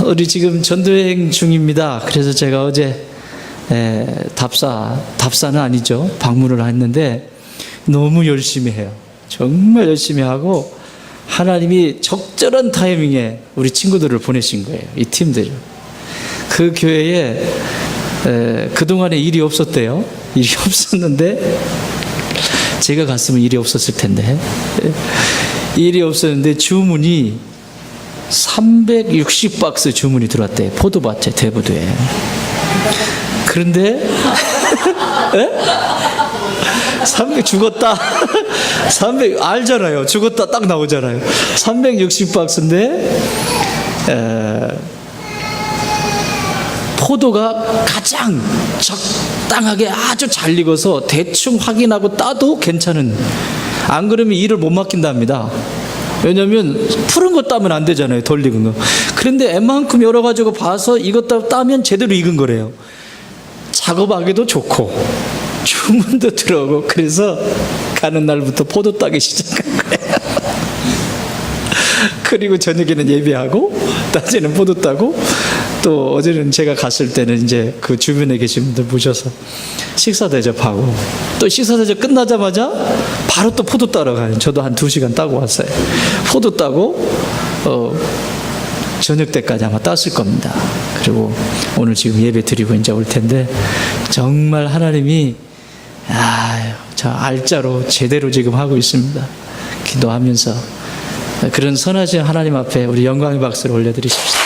우리 지금 전도여행 중입니다. 그래서 제가 어제 답사는 아니죠. 방문을 했는데 너무 열심히 해요. 정말 열심히 하고 하나님이 적절한 타이밍에 우리 친구들을 보내신 거예요. 이 팀들을. 그 교회에 그동안에 일이 없었대요. 일이 없었는데 제가 갔으면 일이 없었을 텐데 일이 없었는데 주문이 360박스 주문이 들어왔대요. 포도밭에 대부도에. 그런데 300 죽었다. 300 알잖아요. 죽었다 딱 나오잖아요. 360박스인데 포도가 가장 적당하게 아주 잘 익어서 대충 확인하고 따도 괜찮은, 안 그러면 일을 못 맡긴답니다. 왜냐하면 푸른 거 따면 안 되잖아요. 덜 익은 거. 그런데 웬만큼 열어가지고 봐서 이것 따면 제대로 익은 거래요. 작업하기도 좋고 주문도 들어오고. 그래서 가는 날부터 포도 따기 시작한 거예요. 그리고 저녁에는 예배하고 낮에는 포도 따고, 또 어제는 제가 갔을 때는 이제 그 주변에 계신 분들 모셔서 식사 대접하고, 또 식사 대접 끝나자마자 바로 또 포도 따러 가요. 저도 한 2시간 따고 왔어요. 포도 따고 저녁 때까지 아마 땄을 겁니다. 그리고 오늘 지금 예배 드리고 이제 올 텐데, 정말 하나님이 저 알짜로 제대로 지금 하고 있습니다. 기도하면서 그런 선하신 하나님 앞에 우리 영광의 박수를 올려드리십시오.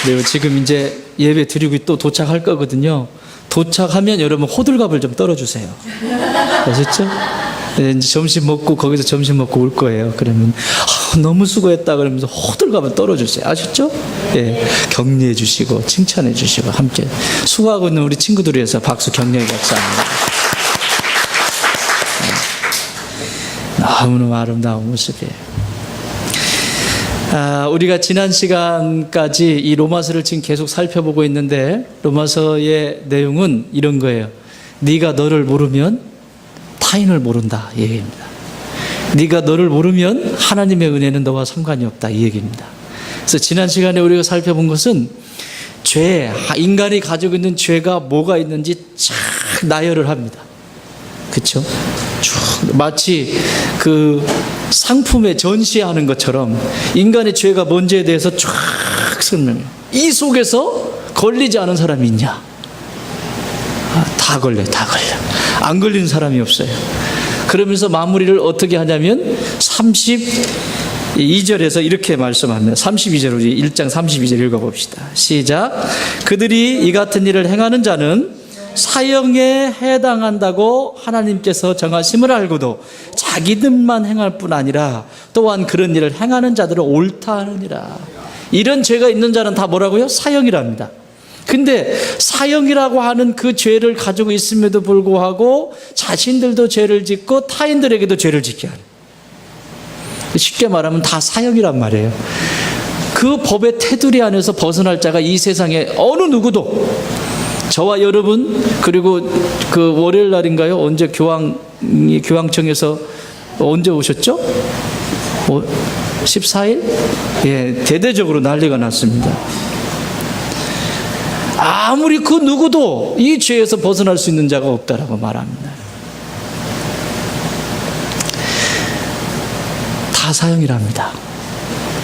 그리고 지금 이제 예배 드리고 또 도착할 거거든요. 도착하면 여러분 호들갑을 좀 떨어주세요. 아셨죠? 네, 이제 점심 먹고 거기서 점심 먹고 올 거예요. 그러면 너무 수고했다 그러면서 호들갑을 떨어주세요. 아셨죠? 예, 격려해 주시고 칭찬해 주시고 함께 수고하고 있는 우리 친구들을 위해서 박수 격려의 박수 합니다. 너무너무 아름다운 모습이에요. 우리가 지난 시간까지 이 로마서를 지금 계속 살펴보고 있는데, 로마서의 내용은 이런 거예요. 네가 너를 모르면 타인을 모른다, 이 얘기입니다. 네가 너를 모르면 하나님의 은혜는 너와 상관이 없다, 이 얘기입니다. 그래서 지난 시간에 우리가 살펴본 것은 죄, 인간이 가지고 있는 죄가 뭐가 있는지 쫙 나열을 합니다. 그렇죠? 마치 그 상품에 전시하는 것처럼 인간의 죄가 뭔지에 대해서 쫙 설명해요. 이 속에서 걸리지 않은 사람이 있냐? 다 걸려요. 다 걸려. 안 걸리는 사람이 없어요. 그러면서 마무리를 어떻게 하냐면 32절에서 이렇게 말씀합니다. 32절, 우리 1장 32절 읽어봅시다. 시작. 그들이 이 같은 일을 행하는 자는 사형에 해당한다고 하나님께서 정하심을 알고도 자기들만 행할 뿐 아니라 또한 그런 일을 행하는 자들은 옳다 하느니라. 이런 죄가 있는 자는 다 뭐라고요? 사형이랍니다. 근데 사형이라고 하는 그 죄를 가지고 있음에도 불구하고 자신들도 죄를 짓고 타인들에게도 죄를 짓게 하는, 쉽게 말하면 다 사형이란 말이에요. 그 법의 테두리 안에서 벗어날 자가 이 세상에 어느 누구도, 저와 여러분, 그리고 그 월요일 날인가요? 언제 교황청에서 언제 오셨죠? 14일? 예, 대대적으로 난리가 났습니다. 아무리 그 누구도 이 죄에서 벗어날 수 있는 자가 없다라고 말합니다. 다 사형이랍니다.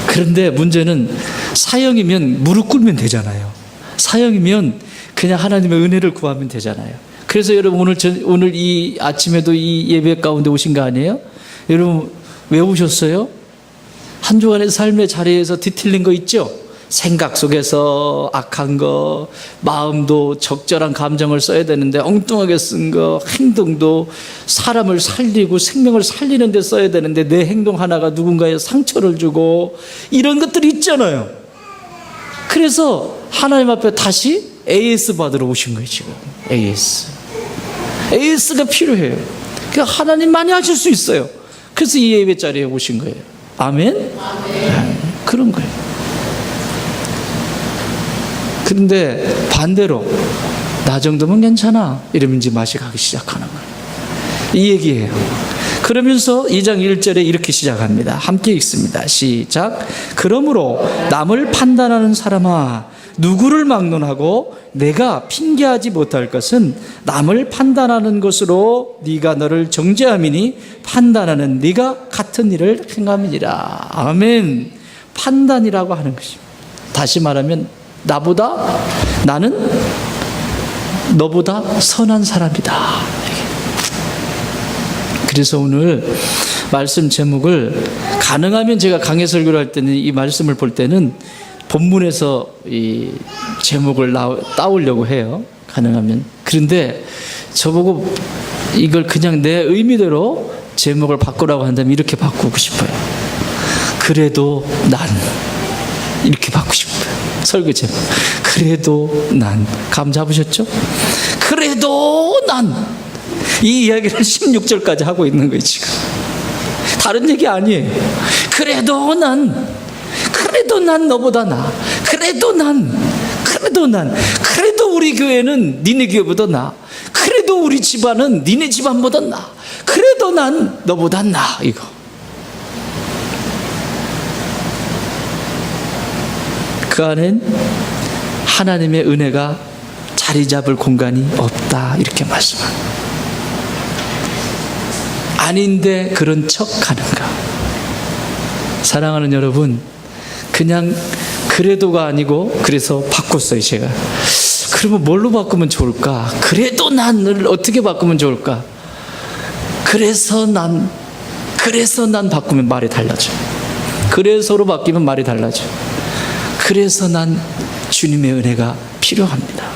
그런데 문제는 사형이면 무릎 꿇으면 되잖아요. 사형이면 그냥 하나님의 은혜를 구하면 되잖아요. 그래서 여러분 오늘 이 아침에도 이 예배 가운데 오신 거 아니에요? 여러분 왜 오셨어요? 한 주간의 삶의 자리에서 뒤틀린 거 있죠? 생각 속에서 악한 거, 마음도 적절한 감정을 써야 되는데 엉뚱하게 쓴 거, 행동도 사람을 살리고 생명을 살리는 데 써야 되는데 내 행동 하나가 누군가에 상처를 주고, 이런 것들이 있잖아요. 그래서 하나님 앞에 다시 AS 받으러 오신 거예요. 지금 AS가 필요해요. 그러니까 하나님 많이 하실 수 있어요. 그래서 이 예배 자리에 오신 거예요. 아멘? 아멘. 그런 거예요. 그런데 반대로 나 정도면 괜찮아 이러면 이제 맛이 가기 시작하는 거예요. 이 얘기예요. 그러면서 2장 1절에 이렇게 시작합니다. 함께 읽습니다. 시작. 그러므로 남을 판단하는 사람아, 누구를 막론하고 내가 핑계하지 못할 것은 남을 판단하는 것으로 네가 너를 정죄함이니 판단하는 네가 같은 일을 행함이니라. 아멘. 판단이라고 하는 것입니다. 다시 말하면 나는 너보다 선한 사람이다. 그래서 오늘 말씀 제목을 가능하면 제가 강해 설교를 할 때는 이 말씀을 볼 때는 본문에서 이 제목을 따오려고 해요. 가능하면. 그런데 저보고 이걸 그냥 내 의미대로 제목을 바꾸라고 한다면 이렇게 바꾸고 싶어요. 그래도 난 이렇게 바꾸고 싶어요. 설교 제목. 그래도 난. 감 잡으셨죠? 그래도 난. 이 이야기를 16절까지 하고 있는 거예요, 지금. 다른 얘기 아니에요. 그래도 난 너보다 나아. 그래도 우리 교회는 니네 교회보다 나아. 그래도 우리 집안은 니네 집안보다 나아. 그래도 난 너보다 나아. 이거. 그 안엔 하나님의 은혜가 자리 잡을 공간이 없다. 이렇게 말씀합니다. 아닌데 그런 척 하는가? 사랑하는 여러분, 그냥 그래도가 아니고 그래서 바꿨어요, 제가. 그러면 뭘로 바꾸면 좋을까? 그래도 난을 어떻게 바꾸면 좋을까? 그래서 난 바꾸면 말이 달라져. 그래서로 바뀌면 말이 달라져. 그래서 난 주님의 은혜가 필요합니다.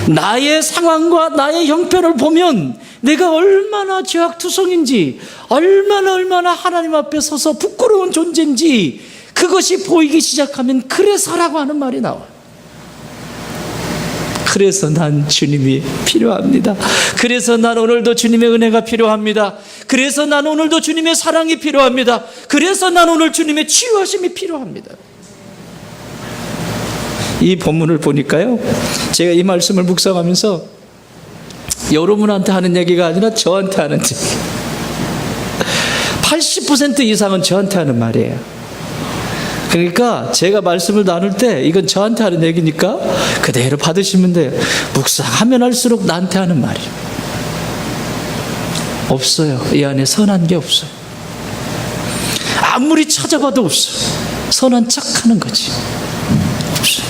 나의 상황과 나의 형편을 보면 내가 얼마나 죄악투성인지, 얼마나 하나님 앞에 서서 부끄러운 존재인지 그것이 보이기 시작하면 그래서라고 하는 말이 나와요. 그래서 난 주님이 필요합니다. 그래서 난 오늘도 주님의 은혜가 필요합니다. 그래서 난 오늘도 주님의 사랑이 필요합니다. 그래서 난 오늘 주님의 치유하심이 필요합니다. 이 본문을 보니까요, 제가 이 말씀을 묵상하면서 여러분한테 하는 얘기가 아니라 저한테 하는 얘기, 80% 이상은 저한테 하는 말이에요. 그러니까 제가 말씀을 나눌 때 이건 저한테 하는 얘기니까 그대로 받으시면 돼요. 묵상하면 할수록 나한테 하는 말이에요. 없어요. 이 안에 선한 게 없어요. 아무리 찾아봐도 없어요. 선한 척하는 거지. 없어요.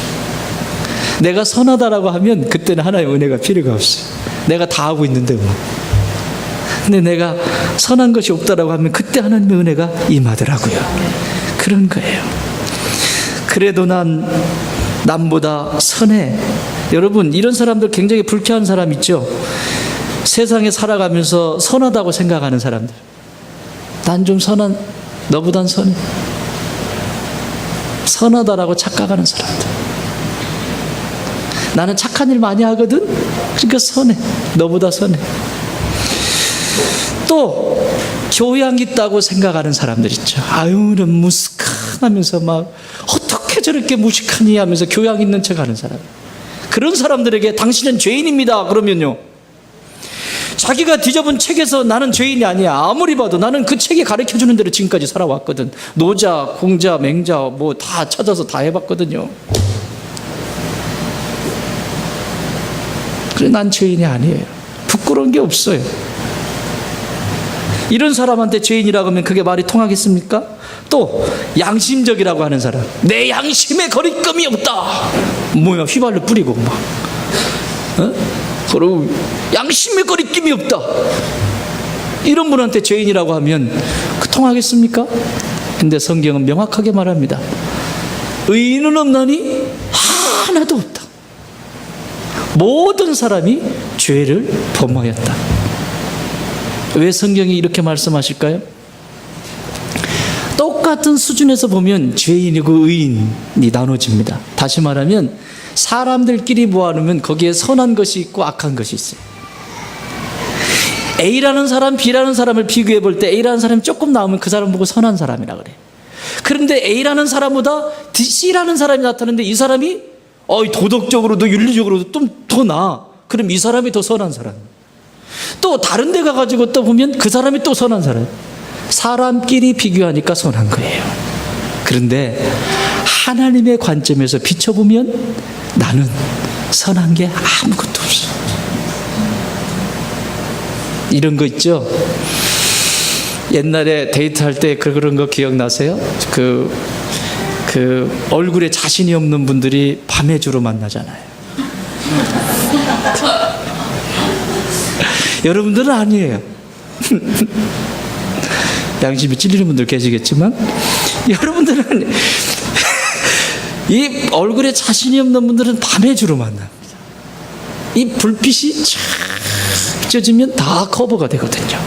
내가 선하다라고 하면 그때는 하나님의 은혜가 필요가 없어요. 내가 다 하고 있는데 뭐. 근데 내가 선한 것이 없다라고 하면 그때 하나님의 은혜가 임하더라고요. 그런 거예요. 그래도 난 남보다 선해. 여러분, 이런 사람들 굉장히 불쾌한 사람 있죠? 세상에 살아가면서 선하다고 생각하는 사람들. 난 좀 선한, 너보단 선해. 선하다라고 착각하는 사람들. 나는 착한 일 많이 하거든? 그러니까 선해. 너보다 선해. 또 교양 있다고 생각하는 사람들 있죠. 아유는 무식하면서 막 어떻게 저렇게 무식하니 하면서 교양 있는 척 하는 사람. 그런 사람들에게 당신은 죄인입니다 그러면요, 자기가 뒤져본 책에서 나는 죄인이 아니야, 아무리 봐도 나는 그 책이 가르쳐주는 대로 지금까지 살아왔거든. 노자, 공자, 맹자 뭐 다 찾아서 다 해봤거든요. 그래, 난 죄인이 아니에요. 부끄러운 게 없어요. 이런 사람한테 죄인이라고 하면 그게 말이 통하겠습니까? 또 양심적이라고 하는 사람, 내 양심에 거리낌이 없다. 뭐야, 휘발유 뿌리고 막, 그리고 양심에 거리낌이 없다. 이런 분한테 죄인이라고 하면 통하겠습니까? 근데 성경은 명확하게 말합니다. 의인은 없나니 하나도 없다. 모든 사람이 죄를 범하였다. 왜 성경이 이렇게 말씀하실까요? 똑같은 수준에서 보면 죄인이고 의인이 나눠집니다. 다시 말하면 사람들끼리 모아놓으면 거기에 선한 것이 있고 악한 것이 있어요. A라는 사람, B라는 사람을 비교해 볼 때 A라는 사람이 조금 나오면 그 사람 보고 선한 사람이라 그래. 그런데 A라는 사람보다 C라는 사람이 나타나는데 이 사람이 도덕적으로도 윤리적으로도 좀 더 나아. 그럼 이 사람이 더 선한 사람. 또 다른 데 가가지고 또 보면 그 사람이 또 선한 사람. 사람끼리 비교하니까 선한 거예요. 그런데 하나님의 관점에서 비춰보면 나는 선한 게 아무것도 없어. 이런 거 있죠? 옛날에 데이트할 때 그런 거 기억나세요? 그 얼굴에 자신이 없는 분들이 밤에 주로 만나잖아요. 여러분들은 아니에요. 양심이 찔리는 분들 계시겠지만 여러분들은 이 얼굴에 자신이 없는 분들은 밤에 주로 만납니다. 이 불빛이 쫙 비춰지면 다 커버가 되거든요.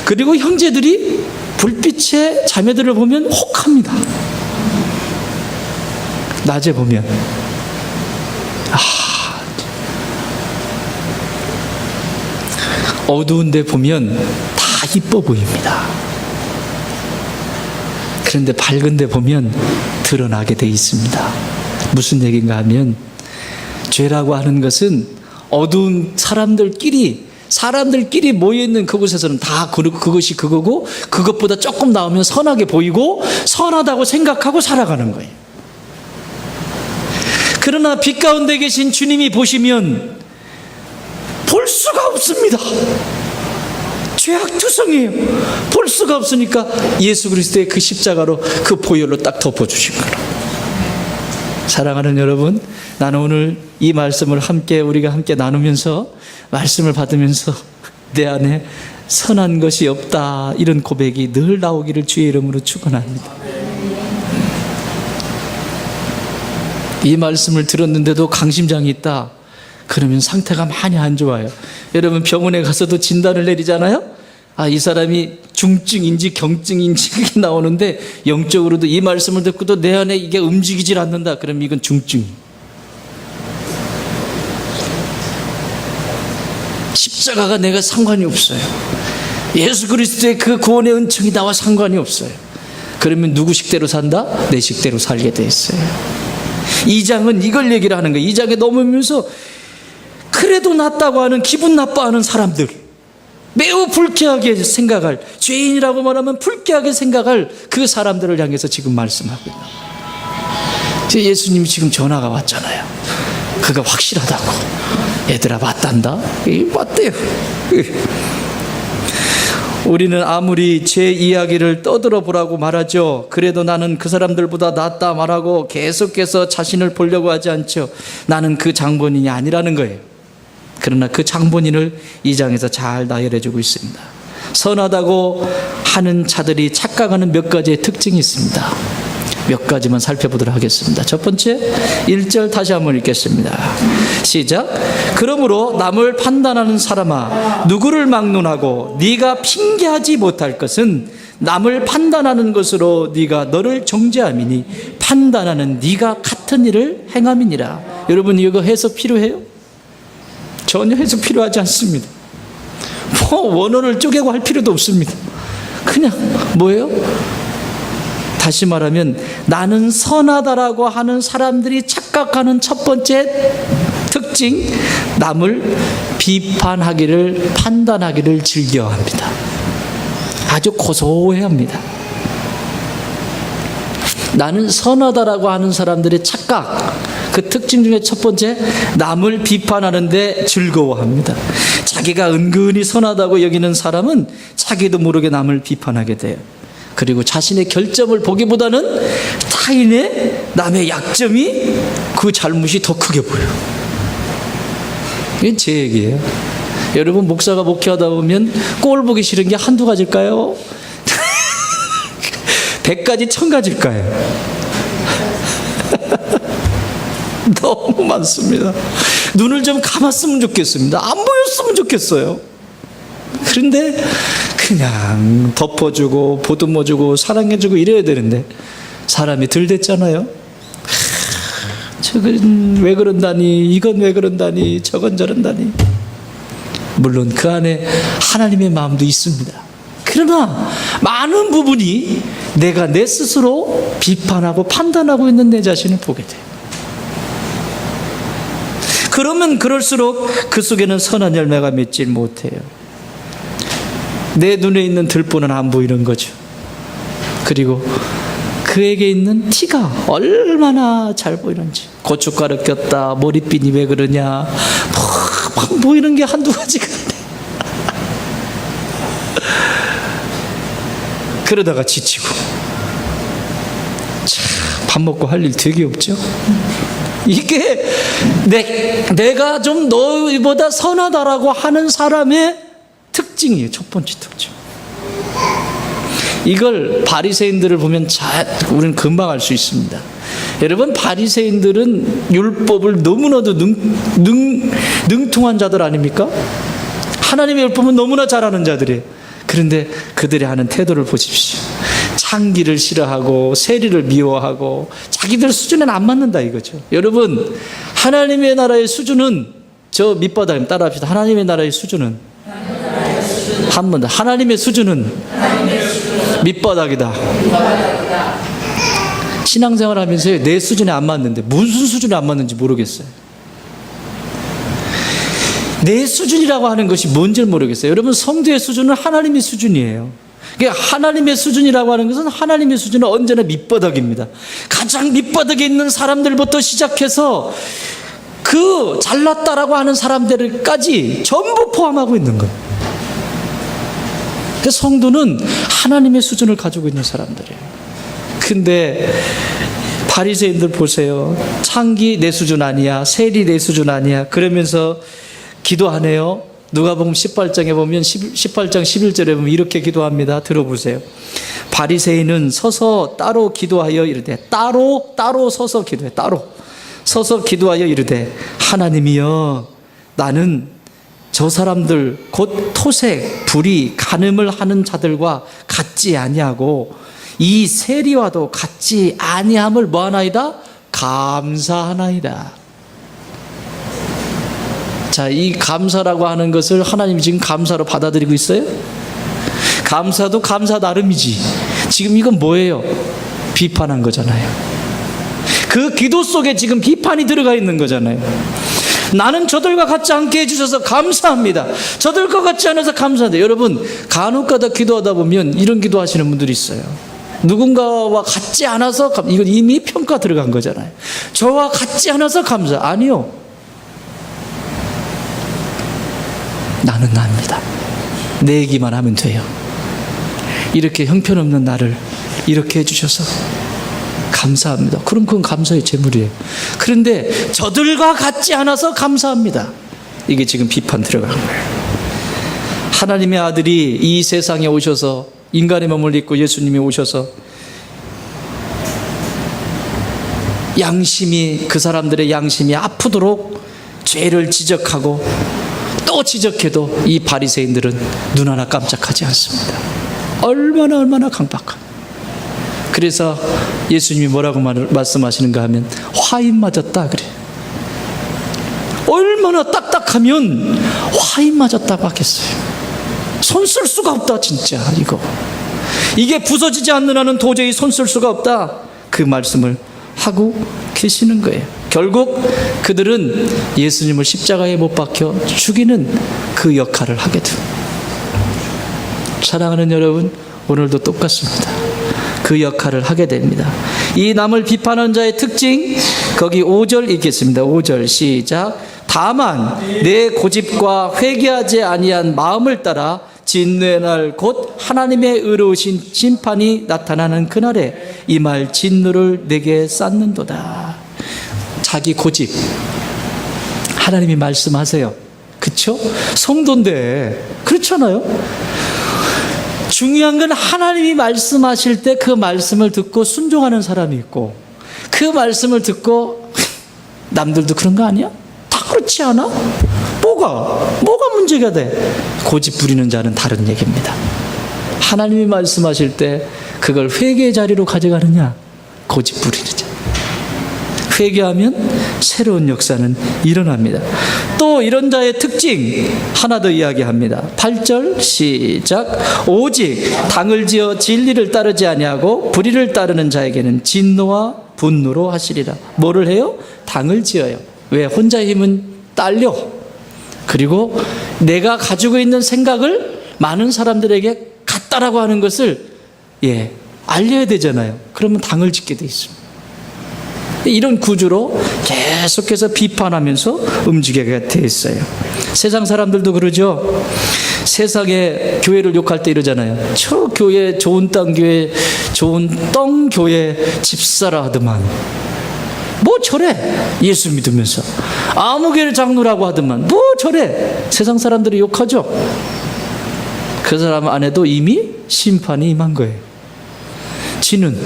그리고 형제들이 불빛의 자매들을 보면 혹합니다. 낮에 보면 어두운 데 보면 다 이뻐 보입니다. 그런데 밝은 데 보면 드러나게 돼 있습니다. 무슨 얘기인가 하면 죄라고 하는 것은 어두운 사람들끼리 모여있는 그곳에서는 다 그것이 그거고 그것보다 조금 나오면 선하게 보이고 선하다고 생각하고 살아가는 거예요. 그러나 빛 가운데 계신 주님이 보시면 볼 수가 없습니다. 죄악투성이에요. 볼 수가 없으니까 예수 그리스도의 그 십자가로 그 보혈로 딱 덮어주신 거예요. 사랑하는 여러분, 나는 오늘 이 말씀을 우리가 함께 나누면서 말씀을 받으면서 내 안에 선한 것이 없다 이런 고백이 늘 나오기를 주의 이름으로 축원합니다. 이 말씀을 들었는데도 강심장이 있다 그러면 상태가 많이 안 좋아요. 여러분 병원에 가서도 진단을 내리잖아요. 이 사람이 중증인지 경증인지 나오는데 영적으로도 이 말씀을 듣고도 내 안에 이게 움직이질 않는다 그러면 이건 중증. 십자가가 내가 상관이 없어요. 예수 그리스도의 그 구원의 은총이 나와 상관이 없어요. 그러면 누구 식대로 산다? 내 식대로 살게 돼 있어요. 2장은 이걸 얘기를 하는 거예요. 2장에 넘으면서 그래도 낫다고 하는 기분 나빠하는 사람들, 매우 불쾌하게 생각할, 죄인이라고 말하면 불쾌하게 생각할 그 사람들을 향해서 지금 말씀하고 있는. 예수님이 지금 전화가 왔잖아요. 그가 확실하다고. 얘들아 맞단다? 맞대요. 우리는 아무리 제 이야기를 떠들어 보라고 말하죠. 그래도 나는 그 사람들보다 낫다 말하고 계속해서 자신을 보려고 하지 않죠. 나는 그 장본인이 아니라는 거예요. 그러나 그 장본인을 이 장에서 잘 나열해 주고 있습니다. 선하다고 하는 자들이 착각하는 몇 가지의 특징이 있습니다. 몇 가지만 살펴보도록 하겠습니다. 첫 번째 1절 다시 한번 읽겠습니다. 시작. 그러므로 남을 판단하는 사람아 누구를 막론하고 네가 핑계하지 못할 것은 남을 판단하는 것으로 네가 너를 정죄함이니 판단하는 네가 같은 일을 행함이니라. 여러분 이거 해석 필요해요? 전혀 해석 필요하지 않습니다. 원어를 쪼개고 할 필요도 없습니다. 그냥 뭐예요? 다시 말하면 나는 선하다라고 하는 사람들이 착각하는 첫 번째 특징, 남을 비판하기를, 판단하기를 즐겨합니다. 아주 고소해합니다. 나는 선하다라고 하는 사람들의 착각, 그 특징 중에 첫 번째, 남을 비판하는데 즐거워합니다. 자기가 은근히 선하다고 여기는 사람은 자기도 모르게 남을 비판하게 돼요. 그리고 자신의 결점을 보기보다는 타인의 남의 약점이 그 잘못이 더 크게 보여요. 이건 제 얘기예요. 여러분 목사가 목회하다 보면 꼴 보기 싫은 게 한두 가지일까요? 100가지 1000가지일까요? 너무 많습니다. 눈을 좀 감았으면 좋겠습니다. 안 보였으면 좋겠어요. 그런데 그냥 덮어주고 보듬어주고 사랑해주고 이래야 되는데 사람이 덜 됐잖아요. 저건 왜 그런다니, 이건 왜 그런다니, 저건 저런다니. 물론 그 안에 하나님의 마음도 있습니다. 그러나 많은 부분이 내가 내 스스로 비판하고 판단하고 있는 내 자신을 보게 돼요. 그러면 그럴수록 그 속에는 선한 열매가 맺질 못해요. 내 눈에 있는 들보는 안 보이는 거죠. 그리고 그에게 있는 티가 얼마나 잘 보이는지. 고춧가루 꼈다, 머리핀이 왜 그러냐, 막 보이는 게 한두 가지가 아니에요. 그러다가 지치고, 참, 밥 먹고 할 일 되게 없죠. 이게 내가 좀 너희보다 선하다라고 하는 사람의 특징이에요. 첫 번째 특징. 이걸 바리새인들을 보면 우리는 금방 알 수 있습니다. 여러분, 바리새인들은 율법을 너무나도 능통한 자들 아닙니까? 하나님의 율법은 너무나 잘하는 자들이에요. 그런데 그들이 하는 태도를 보십시오. 창기를 싫어하고 세리를 미워하고 자기들 수준에는 안 맞는다 이거죠. 여러분, 하나님의 나라의 수준은, 저 밑바닥에 따라합시다. 하나님의 나라의 수준은, 한 번 더, 하나님의 수준은 밑바닥이다. 신앙생활 하면서 내 수준에 안 맞는데 무슨 수준에 안 맞는지 모르겠어요. 내 수준이라고 하는 것이 뭔지를 모르겠어요. 여러분, 성도의 수준은 하나님의 수준이에요. 그러니까 하나님의 수준이라고 하는 것은, 하나님의 수준은 언제나 밑바닥입니다. 가장 밑바닥에 있는 사람들부터 시작해서 그 잘났다라고 하는 사람들까지 전부 포함하고 있는 거예요. 그 성도는 하나님의 수준을 가지고 있는 사람들이에요. 근데 바리새인들 보세요. 창기 내 수준 아니야, 세리 내 수준 아니야, 그러면서 기도하네요. 누가복음 18장에 보면 18장 11절에 보면 이렇게 기도합니다. 들어보세요. 바리새인은 서서 따로 기도하여 이르되, 따로 서서 기도해. 따로 서서 기도하여 이르되, 하나님이여, 나는 저 사람들 곧 토색, 불의, 간음을 하는 자들과 같지 아니하고 이 세리와도 같지 아니함을 뭐하나이다? 감사하나이다. 자, 이 감사라고 하는 것을 하나님이 지금 감사로 받아들이고 있어요? 감사도 감사 나름이지. 지금 이건 뭐예요? 비판한 거잖아요. 그 기도 속에 지금 비판이 들어가 있는 거잖아요. 나는 저들과 같지 않게 해주셔서 감사합니다. 저들과 같지 않아서 감사합니다. 여러분, 간혹가다 기도하다 보면 이런 기도하시는 분들이 있어요. 누군가와 같지 않아서, 이건 이미 평가 들어간 거잖아요. 저와 같지 않아서 감사. 아니요. 나는 나입니다. 내 얘기만 하면 돼요. 이렇게 형편없는 나를 이렇게 해주셔서 감사합니다. 그럼 그건 감사의 제물이에요. 그런데 저들과 같지 않아서 감사합니다. 이게 지금 비판 들어간 거예요. 하나님의 아들이 이 세상에 오셔서 인간의 몸을 입고 예수님이 오셔서 양심이, 그 사람들의 양심이 아프도록 죄를 지적하고 또 지적해도 이 바리새인들은 눈 하나 깜짝하지 않습니다. 얼마나 강박한. 그래서 예수님이 뭐라고 말씀하시는가 하면 화인 맞았다 그래. 얼마나 딱딱하면 화인 맞았다고 하겠어요. 손 쓸 수가 없다 진짜. 이게 부서지지 않는 한은 도저히 손 쓸 수가 없다. 그 말씀을 하고 계시는 거예요. 결국 그들은 예수님을 십자가에 못 박혀 죽이는 그 역할을 하게 됩니다. 사랑하는 여러분, 오늘도 똑같습니다. 그 역할을 하게 됩니다. 이 남을 비판하는 자의 특징, 거기 5절 읽겠습니다. 5절 시작. 다만 내 고집과 회개하지 아니한 마음을 따라 진노의 날 곧 하나님의 의로우신 심판이 나타나는 그날에 이 말 진노를 내게 쌓는도다. 자기 고집, 하나님이 말씀하세요. 그렇죠? 성도인데 그렇잖아요. 중요한 건 하나님이 말씀하실 때 그 말씀을 듣고 순종하는 사람이 있고, 그 말씀을 듣고 남들도 그런 거 아니야? 다 그렇지 않아? 뭐가 문제가 돼? 고집 부리는 자는 다른 얘기입니다. 하나님이 말씀하실 때 그걸 회개의 자리로 가져가느냐, 고집 부리는 자. 회개하면 새로운 역사는 일어납니다. 또 이런 자의 특징 하나 더 이야기합니다. 8절 시작. 오직 당을 지어 진리를 따르지 아니하고 불의를 따르는 자에게는 진노와 분노로 하시리라. 뭐를 해요? 당을 지어요. 왜? 혼자 힘은 딸려. 그리고 내가 가지고 있는 생각을 많은 사람들에게 같다라고 하는 것을 알려야 되잖아요. 그러면 당을 짓게 돼 있습니다. 이런 구조로 계속해서 비판하면서 움직이게 돼 있어요. 세상 사람들도 그러죠. 세상에 교회를 욕할 때 이러잖아요. 저 교회 좋은 땅 교회 좋은 떵 교회 집사라 하더만 뭐 저래 예수 믿으면서 아무 교회 장로라고 하더만 뭐 저래. 세상 사람들이 욕하죠. 그 사람 안에도 이미 심판이 임한 거예요. 지는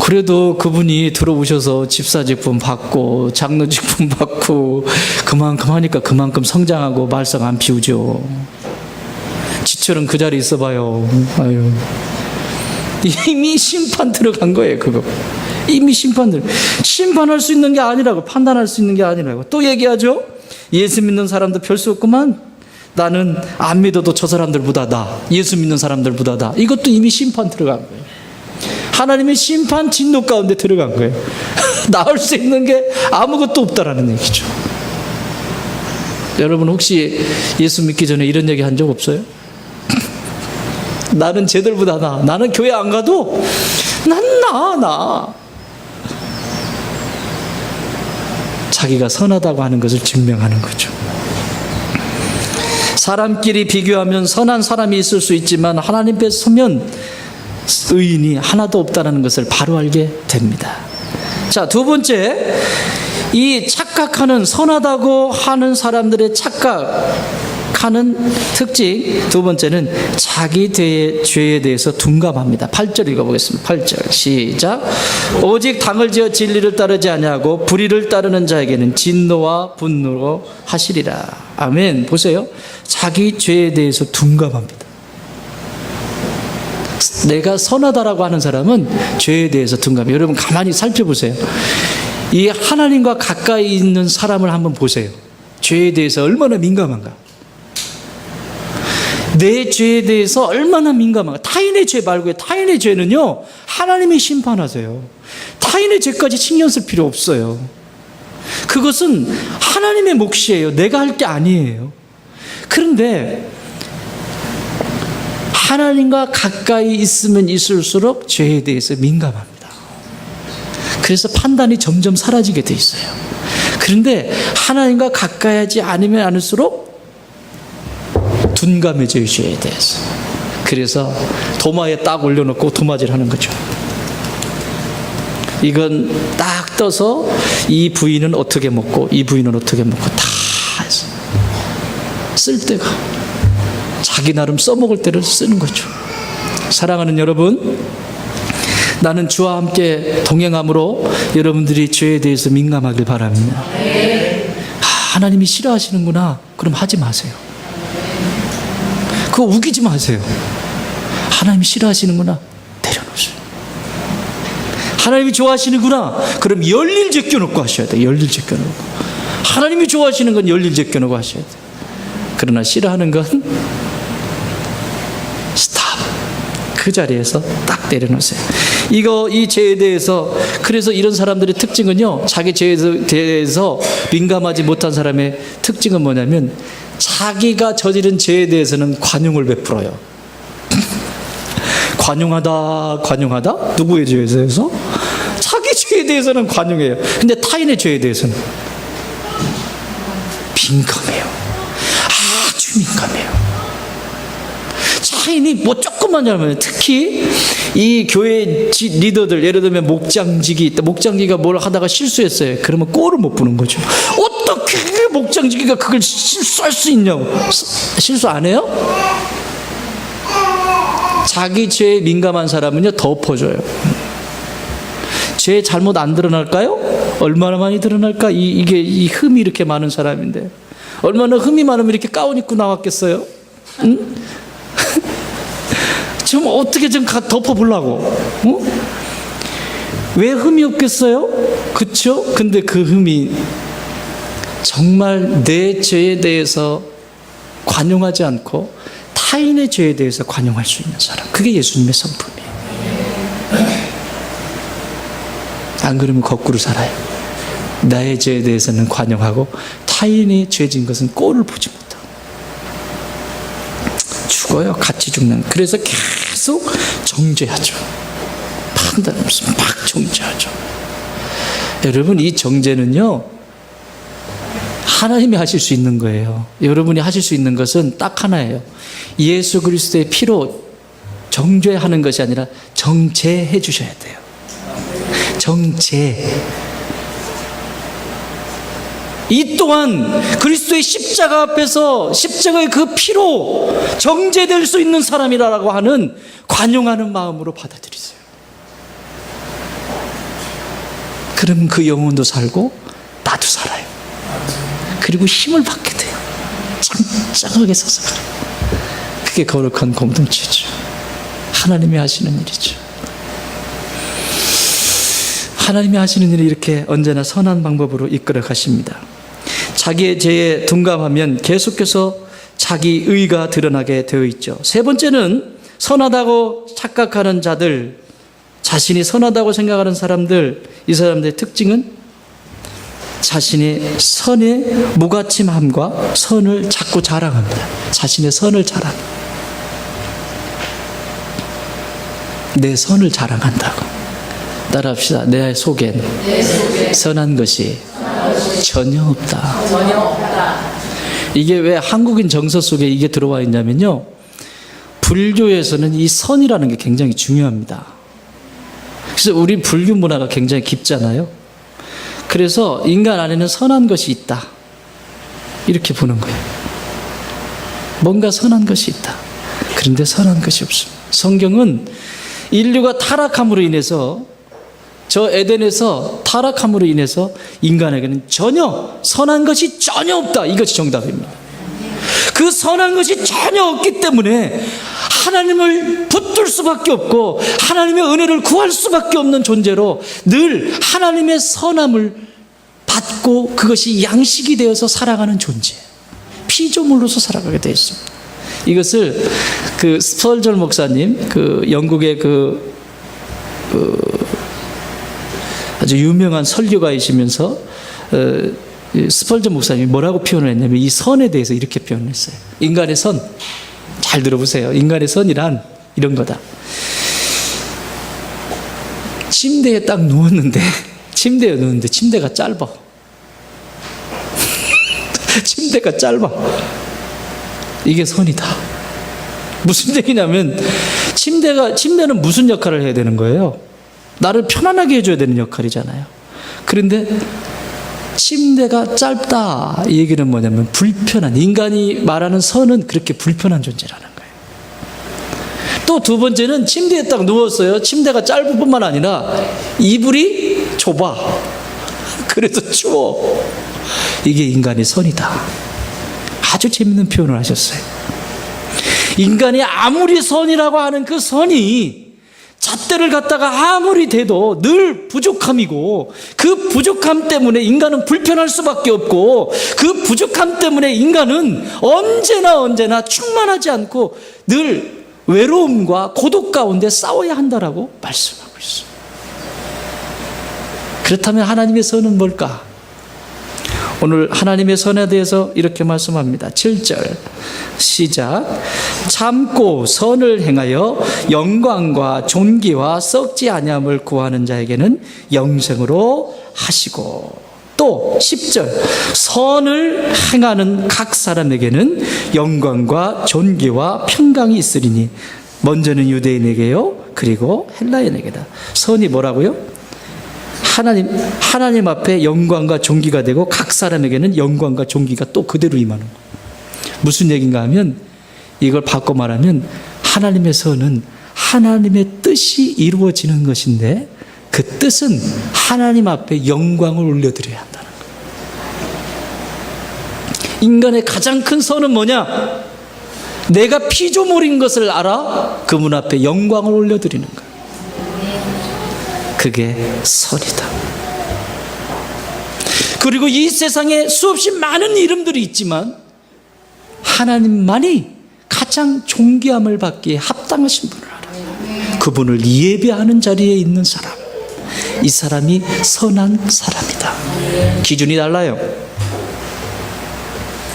그래도 그분이 들어오셔서 집사직분 받고 장로직분 받고 그만큼 하니까 그만큼 성장하고 말썽 안 피우죠. 지처럼 그 자리에 있어봐요. 아유, 이미 심판 들어간 거예요. 그거 이미 심판할 수 있는 게 아니라고, 판단할 수 있는 게 아니라고. 또 얘기하죠. 예수 믿는 사람도 별 수 없구만. 나는 안 믿어도 저 사람들보다 나, 예수 믿는 사람들보다 나. 이것도 이미 심판 들어간 거예요. 하나님의 심판 진노 가운데 들어간 거예요. 나을 수 있는 게 아무것도 없다라는 얘기죠. 여러분 혹시 예수 믿기 전에 이런 얘기 한 적 없어요? 나는 쟤들보다 나. 나는 교회 안 가도 난 나. 자기가 선하다고 하는 것을 증명하는 거죠. 사람끼리 비교하면 선한 사람이 있을 수 있지만 하나님 앞에 서면 의인이 하나도 없다는 것을 바로 알게 됩니다. 자, 두 번째, 이 착각하는, 선하다고 하는 사람들의 착각하는 특징 두 번째는 자기 죄에 대해서 둔감합니다. 8절 읽어보겠습니다. 8절 시작. 오직 당을 지어 진리를 따르지 아니하고 불의를 따르는 자에게는 진노와 분노로 하시리라. 아멘. 보세요. 자기 죄에 대해서 둔감합니다. 내가 선하다라고 하는 사람은 죄에 대해서 둔감해요. 여러분 가만히 살펴보세요. 이 하나님과 가까이 있는 사람을 한번 보세요. 죄에 대해서 얼마나 민감한가. 내 죄에 대해서 얼마나 민감한가. 타인의 죄 말고요. 타인의 죄는요 하나님이 심판하세요. 타인의 죄까지 신경 쓸 필요 없어요. 그것은 하나님의 몫이에요. 내가 할 게 아니에요. 그런데 하나님과 가까이 있으면 있을수록 죄에 대해서 민감합니다. 그래서 판단이 점점 사라지게 돼 있어요. 그런데 하나님과 가까이 하지 않으면 않을수록 둔감해져요. 죄에 대해서. 그래서 도마에 딱 올려놓고 도마질 하는 거죠. 이건 딱 떠서 이 부위는 어떻게 먹고 이 부위는 어떻게 먹고 다 해서 쓸 때가 자기 나름 써먹을 때를 쓰는 거죠. 사랑하는 여러분, 나는 주와 함께 동행함으로 여러분들이 죄에 대해서 민감하길 바랍니다. 하나님이 싫어하시는구나. 그럼 하지 마세요. 그거 우기지 마세요. 하나님이 싫어하시는구나. 내려놓으세요. 하나님이 좋아하시는구나. 그럼 열일 제껴놓고 하셔야 돼요. 열일 제껴놓고. 하나님이 좋아하시는 건 열일 제껴놓고 하셔야 돼요. 그러나 싫어하는 건 스탑. 그 자리에서 딱 내려놓으세요. 이 죄에 대해서, 그래서 이런 사람들의 특징은요, 자기 죄에 대해서 민감하지 못한 사람의 특징은 뭐냐면 자기가 저지른 죄에 대해서는 관용을 베풀어요. 관용하다? 누구의 죄에 대해서? 자기 죄에 대해서는 관용해요. 근데 타인의 죄에 대해서는 민감해요. 아주 민감해요. 타인이 뭐 조금만 잘못하면, 특히 이 교회 리더들, 예를 들면 목장직이 있다. 목장직이가 뭘 하다가 실수했어요. 그러면 꼴을 못 보는 거죠. 어떻게 목장직이가 그걸 실수할 수 있냐고. 실수 안 해요? 자기 죄에 민감한 사람은요 더 엎어져요. 죄 잘못 안 드러날까요? 얼마나 많이 드러날까? 이 흠이 이렇게 많은 사람인데 얼마나 흠이 많으면 이렇게 가운 입고 나왔겠어요? 응? 지금 어떻게 좀 덮어보려고? 왜 흠이 없겠어요? 그쵸? 근데 그 흠이 정말 내 죄에 대해서 관용하지 않고 타인의 죄에 대해서 관용할 수 있는 사람, 그게 예수님의 성품이에요. 안 그러면 거꾸로 살아요. 나의 죄에 대해서는 관용하고 타인의 죄진 것은 꼴을 보지 못하고 죽어요. 같이 죽는. 그래서 계속 정죄하죠. 판단 없으면 막 정죄하죠. 여러분, 이 정죄는요, 하나님이 하실 수 있는 거예요. 여러분이 하실 수 있는 것은 딱 하나예요. 예수 그리스도의 피로 정죄하는 것이 아니라 정죄해 주셔야 돼요. 정죄. 이 또한 그리스도의 십자가 앞에서 십자가의 그 피로 정죄될 수 있는 사람이라고 하는 관용하는 마음으로 받아들이세요. 그럼 그 영혼도 살고 나도 살아요. 그리고 힘을 받게 돼요. 짱짱하게 서서 가요. 그게 거룩한 공동체죠. 하나님이 하시는 일이죠. 하나님이 하시는 일이 이렇게 언제나 선한 방법으로 이끌어 가십니다. 자기의 죄에 둔감하면 계속해서 자기 의가 드러나게 되어 있죠. 세 번째는 선하다고 착각하는 자들, 자신이 선하다고 생각하는 사람들, 이 사람들의 특징은 자신의 선의 무가침함과 선을 자꾸 자랑합니다. 자신의 선을 자랑합니다. 내 선을 자랑한다고. 따라합시다. 내 속엔 선한 것이 전혀 없다. 이게 왜 한국인 정서 속에 이게 들어와 있냐면요, 불교에서는 이 선이라는 게 굉장히 중요합니다. 그래서 우리 불교 문화가 굉장히 깊잖아요. 그래서 인간 안에는 선한 것이 있다, 이렇게 보는 거예요. 뭔가 선한 것이 있다. 그런데 선한 것이 없습니다. 성경은 인류가 타락함으로 인해서, 저 에덴에서 타락함으로 인해서 인간에게는 전혀 선한 것이 전혀 없다, 이것이 정답입니다. 그 선한 것이 전혀 없기 때문에 하나님을 붙들 수밖에 없고 하나님의 은혜를 구할 수밖에 없는 존재로 늘 하나님의 선함을 받고 그것이 양식이 되어서 살아가는 존재, 피조물로서 살아가게 되어 있습니다. 이것을 그 스펄전 목사님, 그 영국의 아주 유명한 설교가이시면서 스펄전 목사님이 뭐라고 표현을 했냐면 이 선에 대해서 이렇게 표현을 했어요. 인간의 선, 잘 들어보세요. 인간의 선이란 이런 거다. 침대에 딱 누웠는데 침대가 짧아. 침대가 짧아. 이게 선이다. 무슨 얘기냐면 침대는 무슨 역할을 해야 되는 거예요? 나를 편안하게 해줘야 되는 역할이잖아요. 그런데 침대가 짧다, 이 얘기는 뭐냐면 불편한, 인간이 말하는 선은 그렇게 불편한 존재라는 거예요. 또 두 번째는 침대에 딱 누웠어요. 침대가 짧을 뿐만 아니라 이불이 좁아. 그래서 추워. 이게 인간의 선이다. 아주 재밌는 표현을 하셨어요. 인간이 아무리 선이라고 하는 그 선이 잣대를 갖다가 아무리 대도 늘 부족함이고, 그 부족함 때문에 인간은 불편할 수밖에 없고, 그 부족함 때문에 인간은 언제나 충만하지 않고 늘 외로움과 고독 가운데 싸워야 한다라고 말씀하고 있어요. 그렇다면 하나님의 선은 뭘까? 오늘 하나님의 선에 대해서 이렇게 말씀합니다. 7절 시작. 참고 선을 행하여 영광과 존귀와 썩지 아니함을 구하는 자에게는 영생으로 하시고, 또 10절 선을 행하는 각 사람에게는 영광과 존귀와 평강이 있으리니 먼저는 유대인에게요 그리고 헬라인에게다. 선이 뭐라고요? 하나님 앞에 영광과 존귀가 되고 각 사람에게는 영광과 존귀가 또 그대로 임하는 거예요. 무슨 얘기인가 하면, 이걸 바꿔 말하면 하나님의 선은 하나님의 뜻이 이루어지는 것인데 그 뜻은 하나님 앞에 영광을 올려드려야 한다는 거예요. 인간의 가장 큰 선은 뭐냐? 내가 피조물인 것을 알아 그분 앞에 영광을 올려드리는 거예요. 그게 선이다. 그리고 이 세상에 수없이 많은 이름들이 있지만 하나님만이 가장 존귀함을 받기에 합당하신 분을 알아요. 그분을 예배하는 자리에 있는 사람, 이 사람이 선한 사람이다. 기준이 달라요.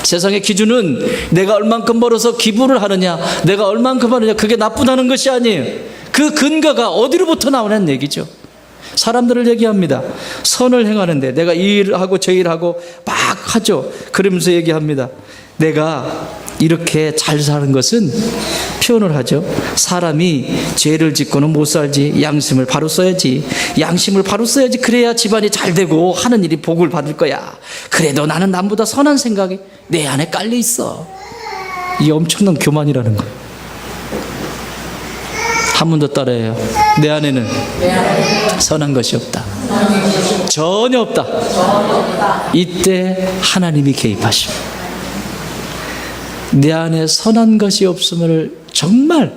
세상의 기준은 내가 얼만큼 벌어서 기부를 하느냐, 내가 얼만큼 하느냐, 그게 나쁘다는 것이 아니에요. 그 근거가 어디로부터 나오냐는 얘기죠. 사람들을 얘기합니다. 선을 행하는데 내가 이 일하고 저 일하고 막 하죠. 그러면서 얘기합니다. 내가 이렇게 잘 사는 것은 표현을 하죠. 사람이 죄를 짓고는 못 살지. 양심을 바로 써야지. 양심을 바로 써야지. 그래야 집안이 잘 되고 하는 일이 복을 받을 거야. 그래도 나는 남보다 선한 생각이 내 안에 깔려 있어. 이게 엄청난 교만이라는 거예요. 한 번 더 따라해요. 내 안에는 선한 것이 없다. 전혀 없다. 이때 하나님이 개입하십니다. 내 안에 선한 것이 없음을 정말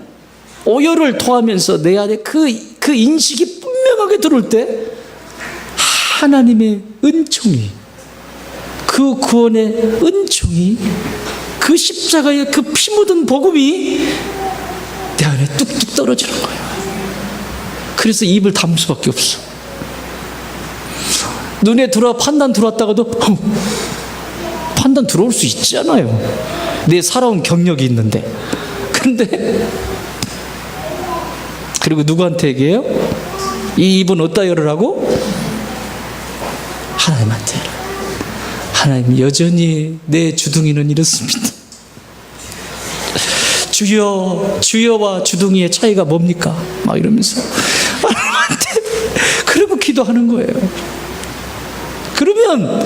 오열을 토하면서 내 안에 그 인식이 분명하게 들어올 때 하나님의 은총이, 그 구원의 은총이, 그 십자가의 그 피 묻은 복음이 내 안에 뚝뚝 떨어지는 거예요. 그래서 입을 다물 수밖에 없어. 눈에 들어와 판단 들어왔다가도 판단 들어올 수 있잖아요. 내 살아온 경력이 있는데. 그런데 그리고 누구한테 얘기해요? 이 입은 어디다 열으라고? 하나님한테. 하나님, 여전히 내 주둥이는 이렇습니다. 주여, 주여와 주둥이의 차이가 뭡니까? 막 이러면서 하나님한테 그러고 기도하는 거예요. 그러면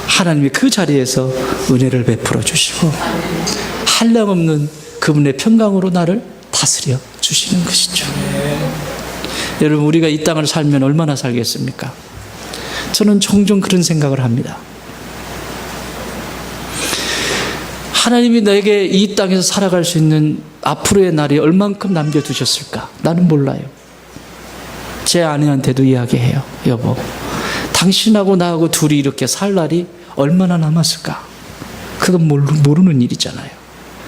하나님이 그 자리에서 은혜를 베풀어 주시고 한량없는 그분의 평강으로 나를 다스려 주시는 것이죠. 여러분, 우리가 이 땅을 살면 얼마나 살겠습니까? 저는 종종 그런 생각을 합니다. 하나님이 내게 이 땅에서 살아갈 수 있는 앞으로의 날이 얼만큼 남겨두셨을까? 나는 몰라요. 제 아내한테도 이야기해요. 여보, 당신하고 나하고 둘이 이렇게 살 날이 얼마나 남았을까? 그건 모르는 일이잖아요.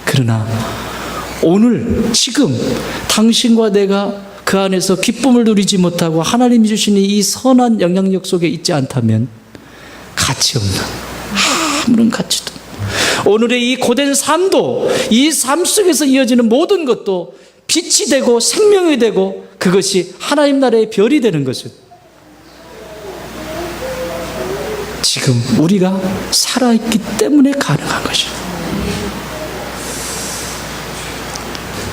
그러나 오늘 지금 당신과 내가 그 안에서 기쁨을 누리지 못하고 하나님이 주시는 이 선한 영향력 속에 있지 않다면 가치 없는, 아무런 가치도, 오늘의 이 고된 삶도, 이 삶 속에서 이어지는 모든 것도 빛이 되고 생명이 되고 그것이 하나님 나라의 별이 되는 것은 지금 우리가 살아있기 때문에 가능한 것이에요.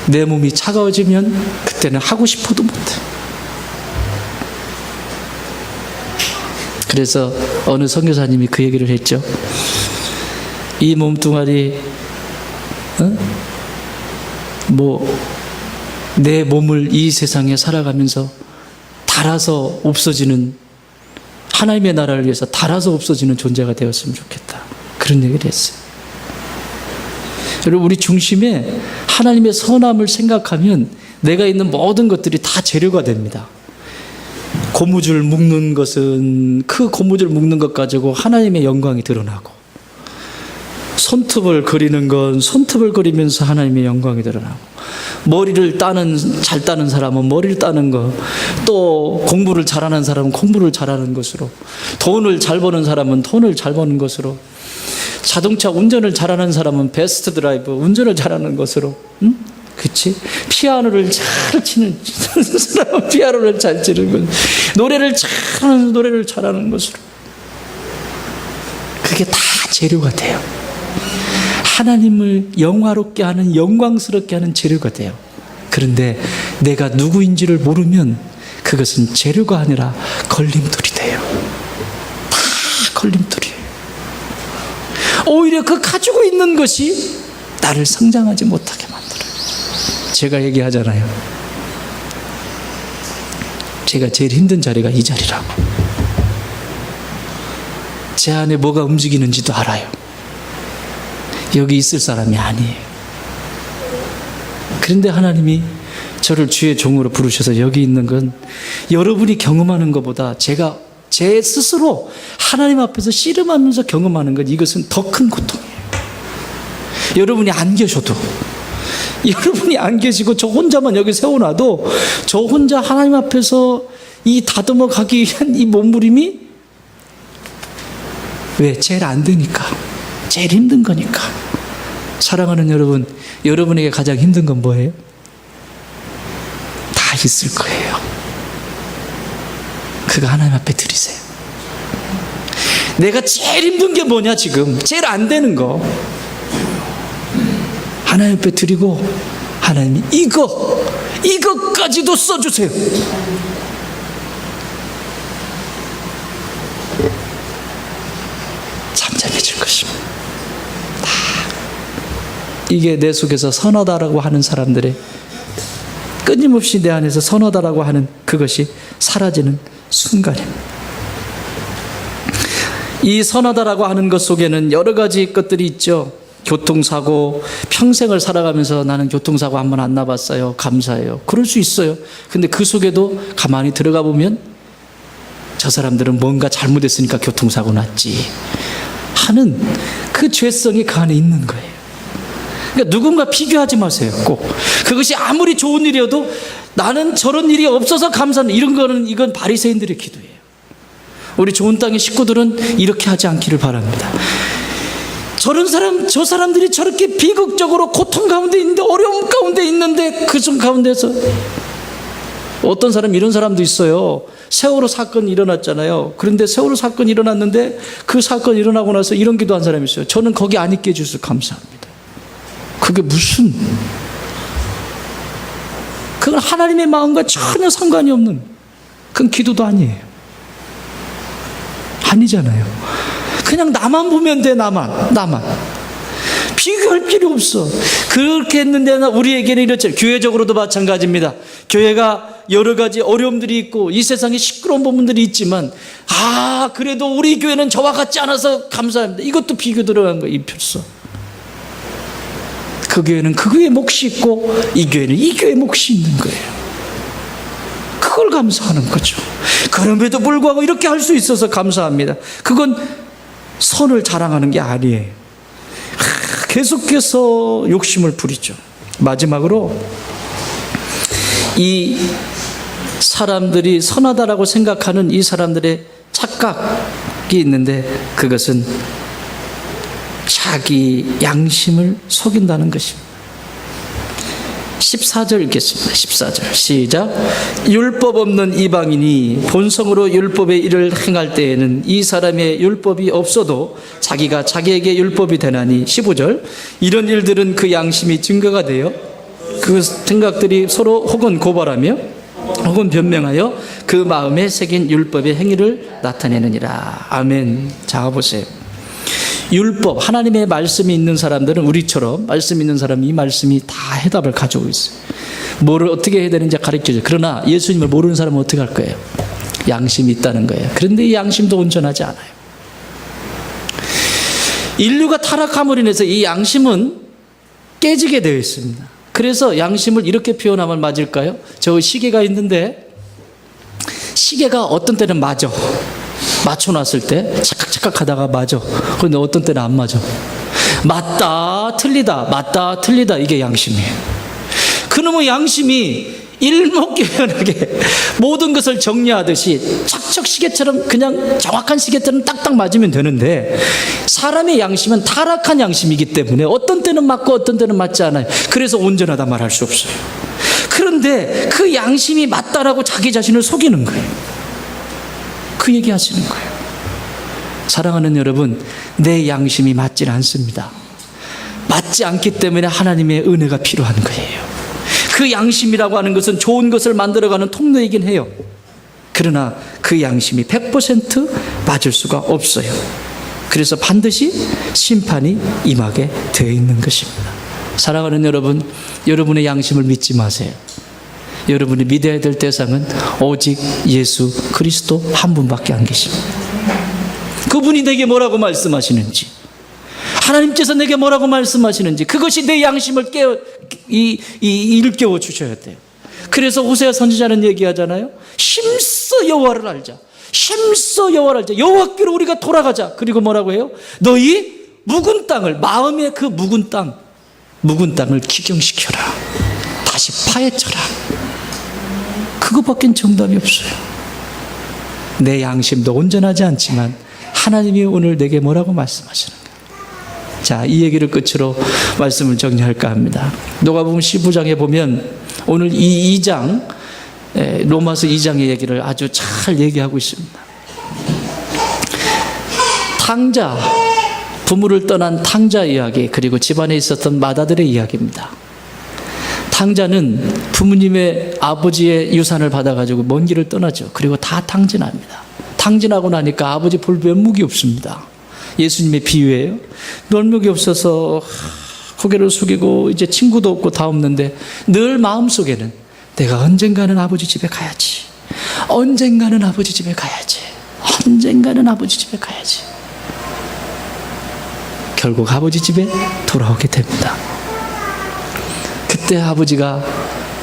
내 몸이 차가워지면 그때는 하고 싶어도 못해. 그래서 어느 선교사님이 그 얘기를 했죠. 이 몸뚱아리, 내 몸을 이 세상에 살아가면서 닳아서 없어지는, 하나님의 나라를 위해서 닳아서 없어지는 존재가 되었으면 좋겠다. 그런 얘기를 했어요. 여러분, 우리 중심에 하나님의 선함을 생각하면 내가 있는 모든 것들이 다 재료가 됩니다. 고무줄 묶는 것은 그 고무줄 묶는 것 가지고 하나님의 영광이 드러나고, 손톱을 그리는 건 손톱을 그리면서 하나님의 영광이 드러나고, 머리를 잘 따는 사람은 머리를 따는 것, 또 공부를 잘하는 사람은 공부를 잘하는 것으로, 돈을 잘 버는 사람은 돈을 잘 버는 것으로, 자동차 운전을 잘하는 사람은 베스트 드라이브, 운전을 잘하는 것으로, 그치? 피아노를 잘 치는 사람은 피아노를 잘 치는 것, 노래를 잘하는 노래를 잘하는 것으로, 그게 다 재료가 돼요. 하나님을 영화롭게 하는, 영광스럽게 하는 재료가 돼요. 그런데 내가 누구인지를 모르면 그것은 재료가 아니라 걸림돌이 돼요. 다 걸림돌이에요. 오히려 그 가지고 있는 것이 나를 성장하지 못하게 만들어요. 제가 얘기하잖아요. 제가 제일 힘든 자리가 이 자리라고. 제 안에 뭐가 움직이는지도 알아요. 여기 있을 사람이 아니에요. 그런데 하나님이 저를 주의 종으로 부르셔서 여기 있는 건 여러분이 경험하는 것보다 제가 제 스스로 하나님 앞에서 씨름하면서 경험하는 것, 이것은 더 큰 고통이에요. 여러분이 안 계셔도 여러분이 안 계시고 저 혼자만 여기 세워놔도 저 혼자 하나님 앞에서 이 다듬어 가기 위한 이 몸부림이 왜? 제일 안 되니까. 제일 힘든 거니까. 사랑하는 여러분, 여러분에게 가장 힘든 건 뭐예요? 다 있을 거예요. 그거 하나님 앞에 드리세요. 내가 제일 힘든 게 뭐냐 지금? 제일 안 되는 거 하나님 앞에 드리고, 하나님이 이거까지도 써주세요. 잠잠해질 것입니다. 다 이게 내 속에서 선하다라고 하는 사람들의, 끊임없이 내 안에서 선하다라고 하는 그것이 사라지는 순간입니다. 이 선하다라고 하는 것 속에는 여러 가지 것들이 있죠. 교통사고, 평생을 살아가면서 나는 교통사고 한 번 안 나봤어요. 감사해요. 그럴 수 있어요. 근데 그 속에도 가만히 들어가 보면 저 사람들은 뭔가 잘못했으니까 교통사고 났지 하는 그 죄성이 그 안에 있는 거예요. 그러니까 누군가 비교하지 마세요. 꼭 그것이 아무리 좋은 일이어도 나는 저런 일이 없어서 감사합니다, 이런 거는, 이건 바리새인들의 기도예요. 우리 좋은 땅의 식구들은 이렇게 하지 않기를 바랍니다. 저런 사람, 저 사람들이 저렇게 비극적으로 고통 가운데 있는데, 어려움 가운데 있는데, 그 중 가운데서 어떤 사람, 이런 사람도 있어요. 세월호 사건이 일어났잖아요. 그런데 세월호 사건이 일어났는데 그 사건이 일어나고 나서 이런 기도한 사람이 있어요. 저는 거기 안 있게 해주셔서 감사합니다. 그게 무슨, 그건 하나님의 마음과 전혀 상관이 없는, 그건 기도도 아니에요. 아니잖아요. 그냥 나만 보면 돼. 나만 비교할 필요 없어. 그렇게 했는데 우리에게는 이렇죠. 교회적으로도 마찬가지입니다. 교회가 여러 가지 어려움들이 있고 이 세상에 시끄러운 부분들이 있지만, 그래도 우리 교회는 저와 같지 않아서 감사합니다, 이것도 비교 들어간 거예요. 이 필수. 그 교회는 그 교회의 몫이 있고 이 교회는 이 교회의 몫이 있는 거예요. 그걸 감사하는 거죠. 그럼에도 불구하고 이렇게 할 수 있어서 감사합니다. 그건 선을 자랑하는 게 아니에요. 계속해서 욕심을 부리죠. 마지막으로 이 사람들이 선하다라고 생각하는 이 사람들의 착각이 있는데, 그것은 자기 양심을 속인다는 것입니다. 14절 읽겠습니다. 14절 시작. 율법 없는 이방인이 본성으로 율법의 일을 행할 때에는 이 사람의 율법이 없어도 자기가 자기에게 율법이 되나니. 15절. 이런 일들은 그 양심이 증거가 되어 그 생각들이 서로 혹은 고발하며 혹은 변명하여 그 마음에 새긴 율법의 행위를 나타내느니라. 아멘. 자, 보세요. 율법, 하나님의 말씀이 있는 사람들은 우리처럼 말씀 있는 사람이 이 말씀이 다 해답을 가지고 있어요. 뭐를 어떻게 해야 되는지 가르쳐줘요. 그러나 예수님을 모르는 사람은 어떻게 할 거예요? 양심이 있다는 거예요. 그런데 이 양심도 온전하지 않아요. 인류가 타락함으로 인해서 이 양심은 깨지게 되어 있습니다. 그래서 양심을 이렇게 표현하면 맞을까요? 저 시계가 있는데 시계가 어떤 때는 맞춰놨을 때 착각착각 하다가 맞아. 그런데 어떤 때는 안 맞아. 맞다 틀리다, 맞다 틀리다, 이게 양심이에요. 그놈의 양심이 일목요연하게 모든 것을 정리하듯이 척척 시계처럼, 그냥 정확한 시계처럼 딱딱 맞으면 되는데, 사람의 양심은 타락한 양심이기 때문에 어떤 때는 맞고 어떤 때는 맞지 않아요. 그래서 온전하다 말할 수 없어요. 그런데 그 양심이 맞다라고 자기 자신을 속이는 거예요. 그 얘기 하시는 거예요. 사랑하는 여러분, 내 양심이 맞질 않습니다. 맞지 않기 때문에 하나님의 은혜가 필요한 거예요. 그 양심이라고 하는 것은 좋은 것을 만들어가는 통로이긴 해요. 그러나 그 양심이 100% 맞을 수가 없어요. 그래서 반드시 심판이 임하게 되어 있는 것입니다. 사랑하는 여러분, 여러분의 양심을 믿지 마세요. 여러분이 믿어야 될 대상은 오직 예수 그리스도 한 분밖에 안 계십니다. 그분이 내게 뭐라고 말씀하시는지, 하나님께서 내게 뭐라고 말씀하시는지, 그것이 내 양심을 일깨워 주셔야 돼요. 그래서 호세아 선지자는 얘기하잖아요. 힘써 여호와를 알자. 힘써 여호와를 알자. 여호와께로 우리가 돌아가자. 그리고 뭐라고 해요? 너희 묵은 땅을, 마음의 그 묵은 땅, 묵은 땅을 기경시켜라. 다시 파헤쳐라. 그거밖엔 정답이 없어요. 내 양심도 온전하지 않지만 하나님이 오늘 내게 뭐라고 말씀하시는 거예요. 자, 이 얘기를 끝으로 말씀을 정리할까 합니다. 누가복음 15장에 보면 오늘 이 2장, 로마서 2장의 얘기를 아주 잘 얘기하고 있습니다. 탕자, 부모를 떠난 탕자 이야기, 그리고 집안에 있었던 마다들의 이야기입니다. 탕자는 부모님의 아버지의 유산을 받아가지고 먼 길을 떠나죠. 그리고 다 탕진합니다. 탕진하고 나니까 아버지 볼 면목이 없습니다. 예수님의 비유예요. 면목이 없어서 고개를 숙이고 이제 친구도 없고 다 없는데 늘 마음속에는 내가 언젠가는 아버지 집에 가야지. 언젠가는 아버지 집에 가야지. 언젠가는 아버지 집에 가야지. 결국 아버지 집에 돌아오게 됩니다. 그때 아버지가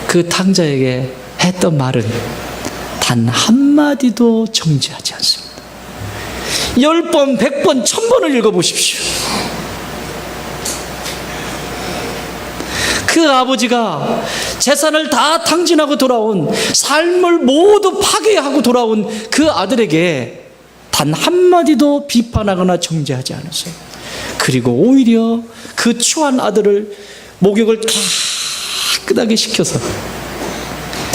그 탕자에게 했던 말은 단 한마디도 정지하지 않습니다. 10번, 100번, 1000번을 읽어보십시오. 그 아버지가 재산을 다 탕진하고 돌아온, 삶을 모두 파괴하고 돌아온 그 아들에게 단 한마디도 비판하거나 정죄하지 않았어요. 그리고 오히려 그 추한 아들을 목욕을 깨끗하게 시켜서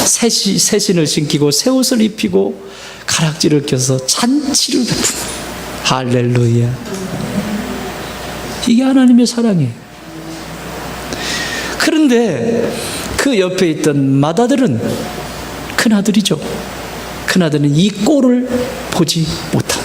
새신을 신기고 새 옷을 입히고 가락지를 껴서 잔치를 베푼다. 할렐루야. 이게 하나님의 사랑이에요. 그런데 그 옆에 있던 맏아들은, 큰아들이죠. 큰아들은 이 꼴을 보지 못합니다.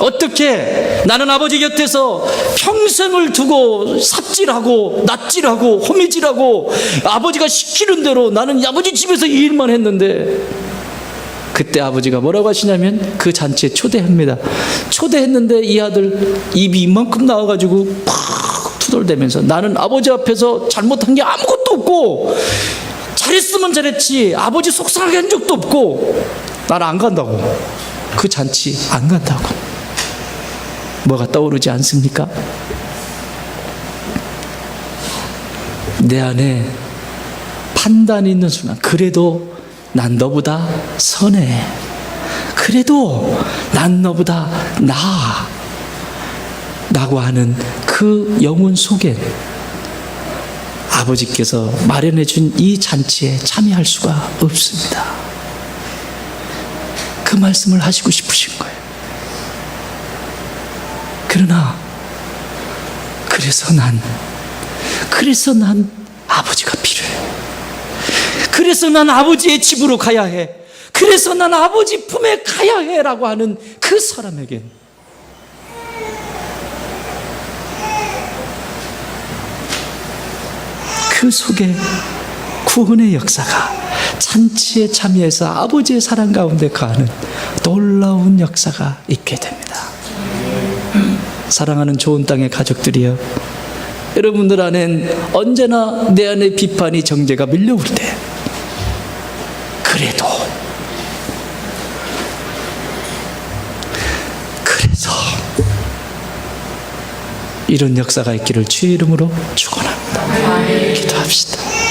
어떻게 나는 아버지 곁에서 평생을 두고 삽질하고 낯질하고 호미질하고 아버지가 시키는 대로 나는 아버지 집에서 이 일만 했는데, 그때 아버지가 뭐라고 하시냐면 그 잔치에 초대합니다. 초대했는데 이 아들 입이 이만큼 나와가지고 팍 투덜대면서 나는 아버지 앞에서 잘못한 게 아무것도 없고 잘했으면 잘했지 아버지 속상하게 한 적도 없고 나는 안 간다고. 그 잔치 안 간다고. 뭐가 떠오르지 않습니까? 내 안에 판단이 있는 순간, 그래도 난 너보다 선해. 그래도 난 너보다 나아. 라고 하는 그 영혼 속에 아버지께서 마련해 준 이 잔치에 참여할 수가 없습니다. 그 말씀을 하시고 싶으신 거예요. 그러나 그래서 난 아버지가 필요해. 그래서 난 아버지의 집으로 가야 해. 그래서 난 아버지 품에 가야 해. 라고 하는 그 사람에게 그 속에 구원의 역사가, 잔치에 참여해서 아버지의 사랑 가운데 가는 놀라운 역사가 있게 됩니다. 사랑하는 좋은 땅의 가족들이여, 여러분들 안엔 언제나 내 안에 비판이, 정죄가 밀려올 때, 그래서 이런 역사가 있기를 주의 이름으로 축원합니다. 기도합시다.